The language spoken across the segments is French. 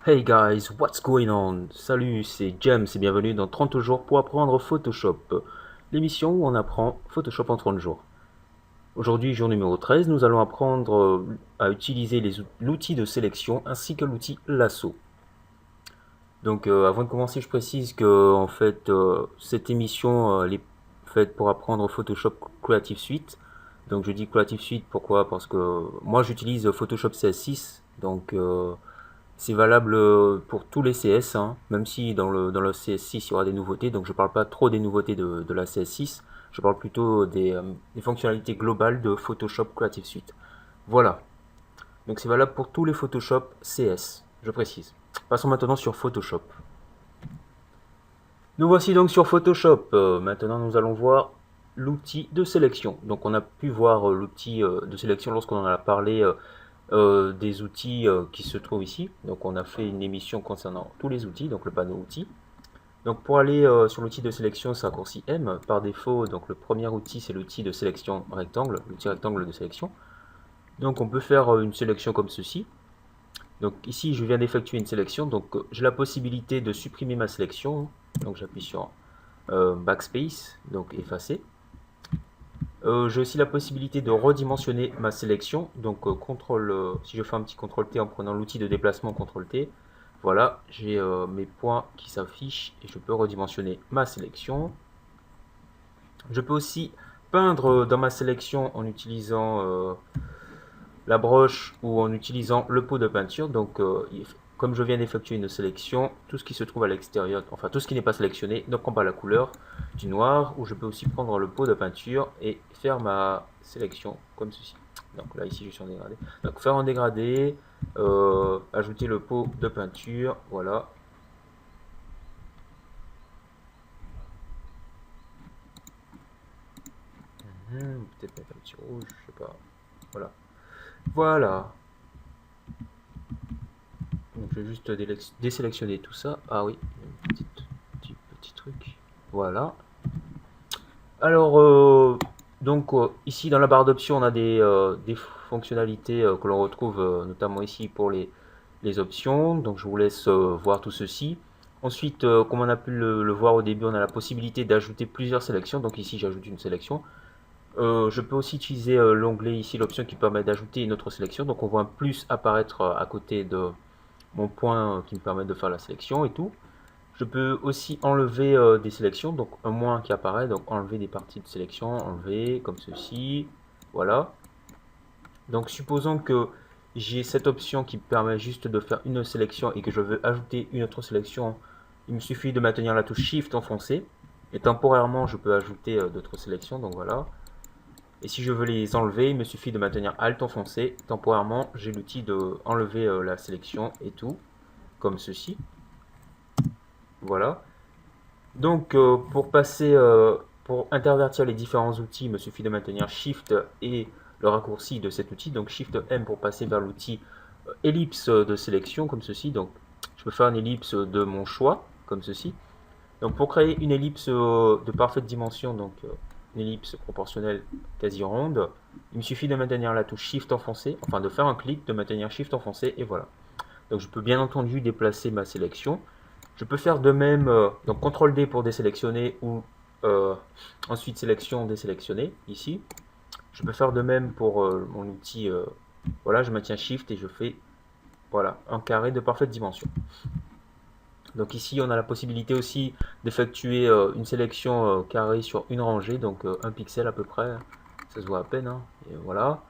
Hey guys, what's going on? Salut, c'est James et bienvenue dans 30 jours pour apprendre Photoshop, l'émission où on apprend Photoshop en 30 jours. Aujourd'hui, jour numéro 13, nous allons apprendre à utiliser l'outil de sélection ainsi que l'outil lasso. Donc avant de commencer, je précise que en fait cette émission elle est faite pour apprendre Photoshop Creative Suite. Donc je dis Creative Suite pourquoi? Parce que moi j'utilise Photoshop CS6, donc c'est valable pour tous les CS, hein, même si dans le CS6 il y aura des nouveautés, donc je ne parle pas trop des nouveautés de la CS6, je parle plutôt des fonctionnalités globales de Photoshop Creative Suite. Voilà, donc c'est valable pour tous les Photoshop CS, je précise. Passons maintenant sur Photoshop. Nous voici donc sur Photoshop. Maintenant nous allons voir l'outil de sélection. Donc on a pu voir l'outil de sélection lorsqu'on en a parlé des outils qui se trouvent ici. Donc on a fait une émission concernant tous les outils, donc le panneau outils. Donc pour aller sur l'outil de sélection, c'est raccourci M. Par défaut, donc le premier outil c'est l'outil de sélection rectangle, l'outil rectangle de sélection. Donc on peut faire une sélection comme ceci. Donc ici je viens d'effectuer une sélection, donc j'ai la possibilité de supprimer ma sélection. Donc j'appuie sur Backspace, donc effacer. J'ai aussi la possibilité de redimensionner ma sélection. Donc si je fais un petit CTRL T en prenant l'outil de déplacement CTRL T, voilà, j'ai mes points qui s'affichent et je peux redimensionner ma sélection. Je peux aussi peindre dans ma sélection en utilisant la broche ou en utilisant le pot de peinture. Donc comme je viens d'effectuer une sélection, tout ce qui se trouve à l'extérieur, enfin tout ce qui n'est pas sélectionné, ne prend pas la couleur du noir, ou je peux aussi prendre le pot de peinture et faire ma sélection comme ceci. Donc là ici je suis en dégradé. Donc faire en dégradé, ajouter le pot de peinture, voilà. Peut-être mettre un petit rouge, je sais pas. Voilà. Voilà. Donc je vais juste désélectionner tout ça. Ah oui, petit truc. Voilà. Alors, donc ici dans la barre d'options, on a des fonctionnalités que l'on retrouve notamment ici pour les options. Donc je vous laisse voir tout ceci. Ensuite, comme on a pu le voir au début, on a la possibilité d'ajouter plusieurs sélections. Donc ici, j'ajoute une sélection. Je peux aussi utiliser l'onglet ici, l'option qui permet d'ajouter une autre sélection. Donc on voit un plus apparaître à côté de mon point qui me permet de faire la sélection et tout. Je peux aussi enlever des sélections, donc un moins qui apparaît, donc enlever des parties de sélection, enlever comme ceci, voilà. Donc supposons que j'ai cette option qui permet juste de faire une sélection et que je veux ajouter une autre sélection, il me suffit de maintenir la touche Shift enfoncée, et temporairement je peux ajouter d'autres sélections, donc voilà. Et si je veux les enlever, il me suffit de maintenir Alt enfoncé, temporairement j'ai l'outil de enlever la sélection et tout, comme ceci, voilà. Donc pour intervertir les différents outils, il me suffit de maintenir Shift et le raccourci de cet outil, donc Shift M pour passer vers l'outil ellipse de sélection, comme ceci. Donc je peux faire une ellipse de mon choix, comme ceci. Donc pour créer une ellipse de parfaite dimension, donc une ellipse proportionnelle quasi ronde, il me suffit de maintenir la touche Shift enfoncée, enfin de faire un clic, de maintenir Shift enfoncé, et voilà. Donc je peux bien entendu déplacer ma sélection. Je peux faire de même, donc CTRL D pour désélectionner ou ensuite sélection, désélectionner, ici. Je peux faire de même pour mon outil, voilà, je maintiens Shift et je fais, voilà, un carré de parfaite dimension. Donc ici, on a la possibilité aussi d'effectuer une sélection carrée sur une rangée, donc 1 pixel à peu près, ça se voit à peine, hein, et voilà.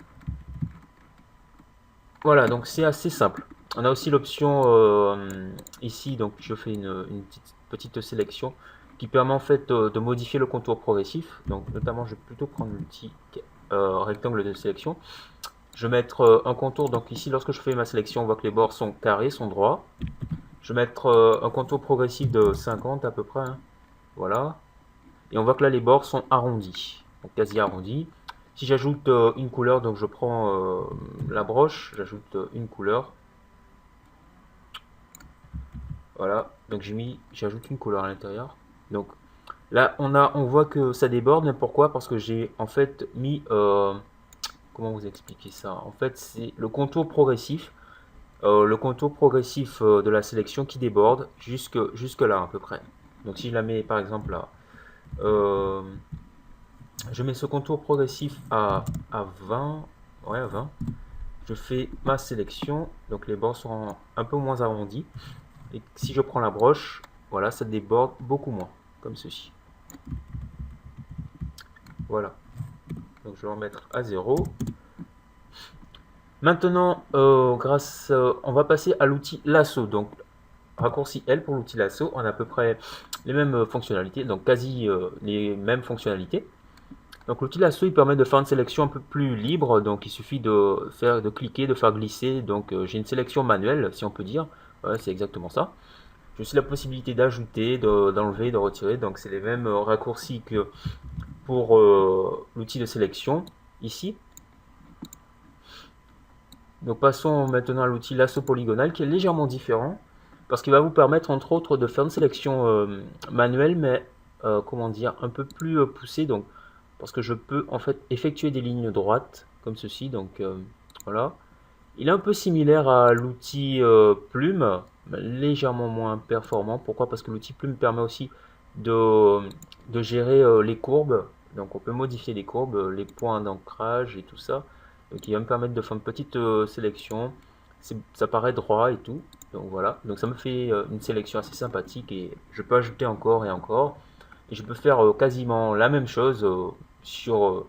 Voilà, donc c'est assez simple. On a aussi l'option ici, donc je fais une petite sélection qui permet en fait de modifier le contour progressif. Donc notamment, je vais plutôt prendre l'outil rectangle de sélection. Je vais mettre un contour, donc ici lorsque je fais ma sélection, on voit que les bords sont carrés, sont droits. Je vais mettre un contour progressif de 50 à peu près, hein. Voilà. Et on voit que là les bords sont arrondis, donc quasi arrondis. Si j'ajoute une couleur, donc je prends la broche, j'ajoute une couleur. Voilà, donc j'ajoute une couleur à l'intérieur. Donc là, on voit que ça déborde, mais pourquoi? Parce que j'ai en fait mis, comment vous expliquer ça? En fait, c'est le contour progressif. le contour progressif de la sélection qui déborde jusque là à peu près. Donc si je la mets par exemple là, euh, je mets ce contour progressif à 20, ouais à 20, je fais ma sélection, donc les bords seront un peu moins arrondis, et si je prends la broche, voilà, ça déborde beaucoup moins, comme ceci. Voilà, donc je vais en mettre à 0. Maintenant, on va passer à l'outil lasso. Donc, raccourci L pour l'outil lasso, on a à peu près les mêmes fonctionnalités, donc quasi les mêmes fonctionnalités. Donc l'outil lasso, il permet de faire une sélection un peu plus libre, donc il suffit de cliquer, de faire glisser. Donc j'ai une sélection manuelle, si on peut dire. Ouais, c'est exactement ça. J'ai aussi la possibilité d'ajouter, d'enlever, de retirer. Donc c'est les mêmes raccourcis que pour l'outil de sélection ici. Donc passons maintenant à l'outil lasso polygonal qui est légèrement différent parce qu'il va vous permettre entre autres de faire une sélection manuelle mais comment dire un peu plus poussée, donc parce que je peux en fait effectuer des lignes droites comme ceci. Donc voilà, il est un peu similaire à l'outil plume mais légèrement moins performant. Pourquoi? Parce que l'outil plume permet aussi de, de gérer les courbes, donc on peut modifier les courbes, les points d'ancrage et tout ça, qui va me permettre de faire une petite sélection. Ça paraît droit et tout, donc voilà, donc ça me fait une sélection assez sympathique et je peux ajouter encore et encore, et je peux faire quasiment la même chose sur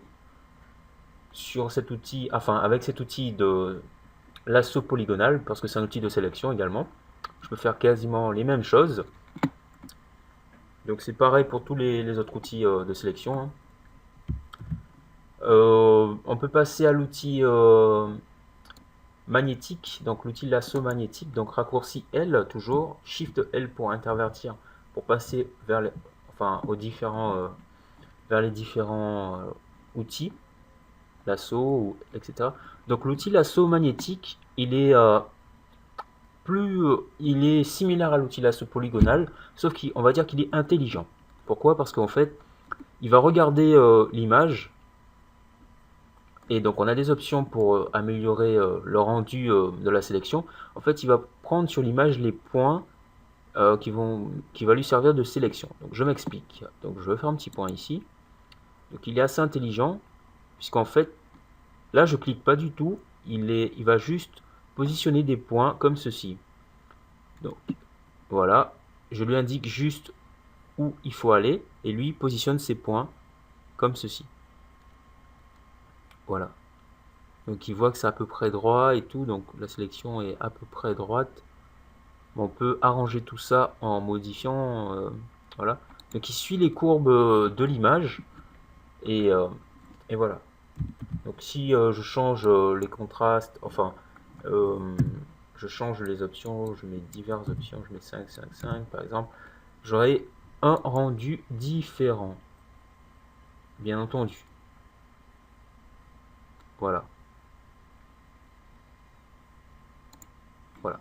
cet outil, enfin avec cet outil de lasso polygonal, parce que c'est un outil de sélection également. Je peux faire quasiment les mêmes choses, donc c'est pareil pour tous les autres outils de sélection, hein. On peut passer à l'outil magnétique, donc l'outil lasso magnétique, donc raccourci L toujours, Shift L pour intervertir, pour passer vers les, enfin, vers les différents outils, lasso, etc. Donc l'outil lasso magnétique, il est similaire à l'outil lasso polygonal, sauf qu'on va dire qu'il est intelligent. Pourquoi? Parce qu'en fait, il va regarder l'image. Et donc on a des options pour améliorer le rendu de la sélection. En fait, il va prendre sur l'image les points qui va lui servir de sélection. Donc je m'explique. Donc je vais faire un petit point ici. Donc il est assez intelligent, puisqu'en fait, là je clique pas du tout. Il va juste positionner des points comme ceci. Donc voilà, je lui indique juste où il faut aller, et lui positionne ses points comme ceci. Voilà. Donc il voit que c'est à peu près droit et tout, donc la sélection est à peu près droite. On peut arranger tout ça en modifiant, voilà. Donc il suit les courbes de l'image et, et voilà. Donc si je change les contrastes, enfin je change les options, je mets diverses options, je mets 5, 5, 5 par exemple, j'aurai un rendu différent, bien entendu. Voilà. Voilà.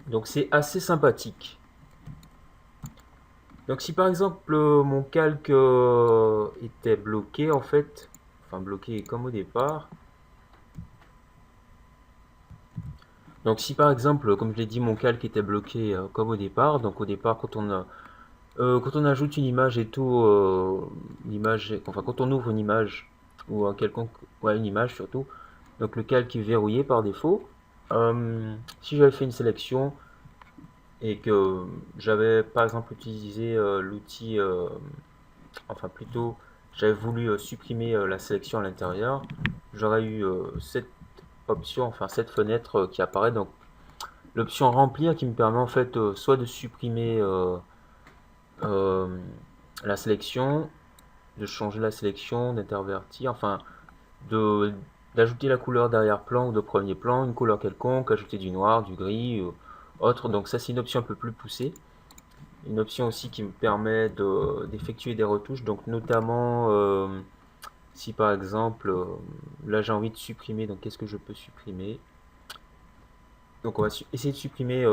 Donc c'est assez sympathique. Donc si par exemple mon calque était bloqué en fait, enfin bloqué comme au départ. Donc si par exemple, comme je l'ai dit, mon calque était bloqué comme au départ, donc au départ quand on ajoute une image et tout, enfin quand on ouvre une image ou un quelconque, ouais, une image surtout, donc le calque est verrouillé par défaut. Si j'avais fait une sélection et que j'avais par exemple utilisé l'outil, enfin plutôt j'avais voulu supprimer la sélection à l'intérieur, j'aurais eu cette option, enfin cette fenêtre qui apparaît, donc l'option remplir qui me permet en fait soit de supprimer euh, la sélection, de changer la sélection, d'intervertir, enfin de d'ajouter la couleur d'arrière-plan ou de premier plan, une couleur quelconque, ajouter du noir, du gris, autre. Donc ça c'est une option un peu plus poussée. Une option aussi qui me permet d'effectuer des retouches, donc notamment si par exemple là j'ai envie de supprimer, donc qu'est-ce que je peux supprimer? Donc on va essayer de supprimer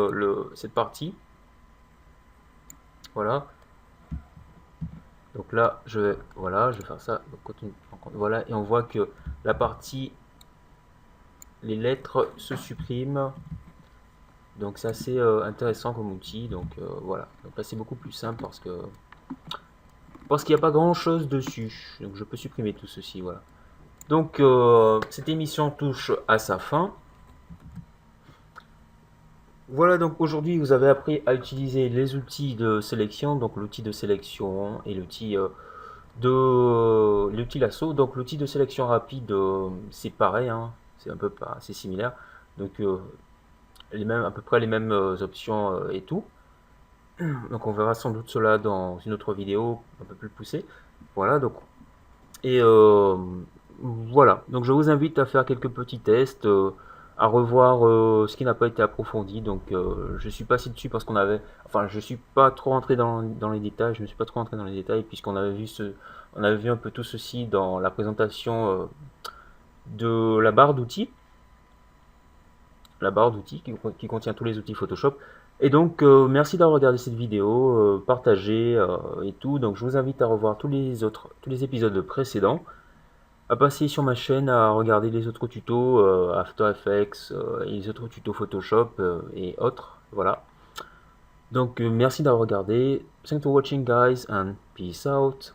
cette partie. Voilà. Donc là je vais faire ça. Donc, voilà, et on voit que la partie les lettres se suppriment. Donc c'est assez intéressant comme outil. Donc voilà. Donc là c'est beaucoup plus simple parce qu'il n'y a pas grand chose dessus. Donc je peux supprimer tout ceci. Voilà. Donc cette émission touche à sa fin. Voilà, donc aujourd'hui vous avez appris à utiliser les outils de sélection, donc l'outil de sélection et l'outil l'outil lasso. Donc l'outil de sélection rapide, c'est pareil, hein, c'est un peu pas, c'est similaire. Donc à peu près les mêmes options et tout. Donc on verra sans doute cela dans une autre vidéo un peu plus poussée. Voilà, donc et voilà. Donc je vous invite à faire quelques petits tests, à revoir ce qui n'a pas été approfondi. Donc je suis passé dessus parce enfin je suis pas trop rentré dans les détails. Je ne suis pas trop rentré dans les détails puisqu'on avait vu on avait vu un peu tout ceci dans la présentation de la barre d'outils qui contient tous les outils Photoshop. Et donc, merci d'avoir regardé cette vidéo, partagé et tout. Donc, je vous invite à revoir tous les épisodes précédents, à passer sur ma chaîne, à regarder les autres tutos After Effects et les autres tutos Photoshop et autres. Voilà. Donc, merci d'avoir regardé. Thanks for watching, guys, and peace out.